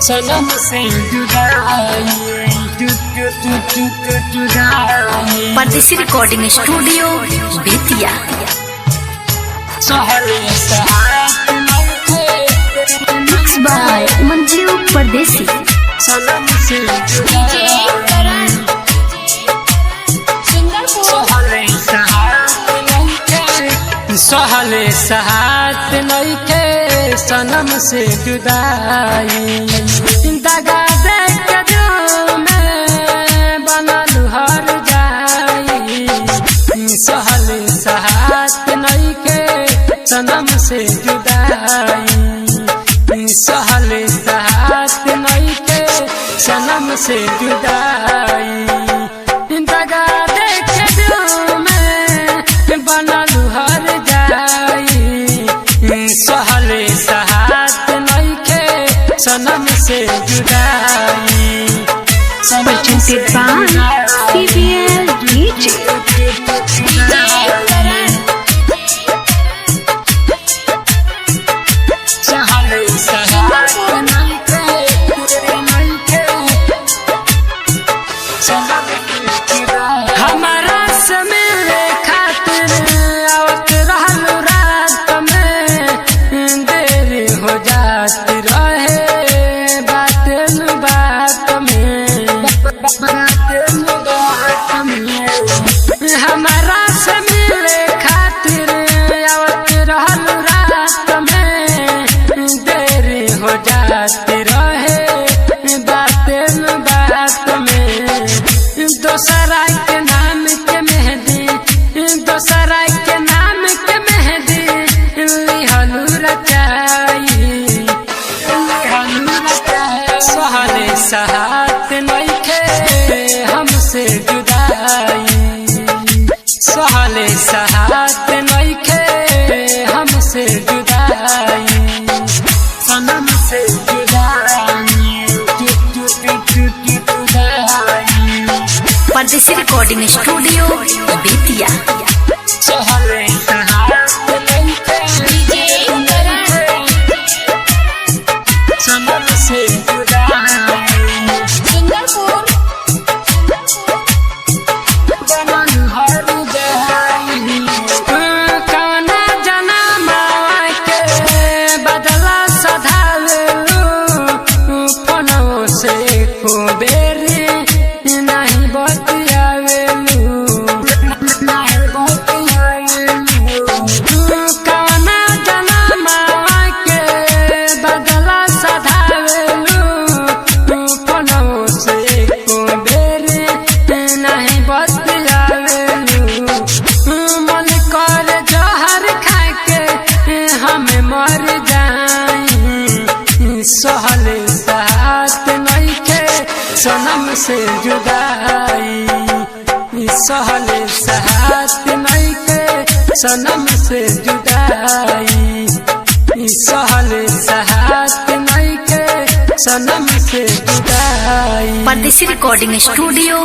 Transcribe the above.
सनम से जुदाई Pardesi recording studio Bettiah. Mix by Manju Pardesi. सनम से सहले सहात नइखे सनम से जुदाई दगा दे के जो मैं बनल हर जाई। सहले सहात नइखे सनम से जुदाई सहले सहात नइखे सनम से जुदाई दगा दे के जो मैं बनल हर सहले सहात नइखे सनम से जुदाई। Presented by CBL DJ। सहले सहात नइखे सनम से जुदाई। हमारा समय खातिर आवत रहल रात में देरी हो जाती रहे बात में हमारा से मिले खातिर आवत रहल रात में देरी हो जाती रहे बात में। दोसरा के नाम के मेहंदी दोसरा के नाम के मेहंदी लिहलू रचाई सहले सहात नइखे हमसे जुदाई। सहले सहात नइखे हमसे जुदाई सनम से जुदाई। Pardesi recording studio Bettiah. सहले सहात नइखे सनम से जुदाई बनल हर जाई। कवना जनमवा के बदला सधावेलू फोनवो से को बेरी नहीं बतियावेलू कवना जनमवा के बदला सधावेलू फोनवो से को बेरी नहीं बतियावेलू। मन कर जहर खाके हमें मर जाई। सहले सहात नइखे सनम से जुदाई सहले सहात नइखे सनम से जुदाई सहले सहात नइखे सनम से जुदाई। Pardesi recording studio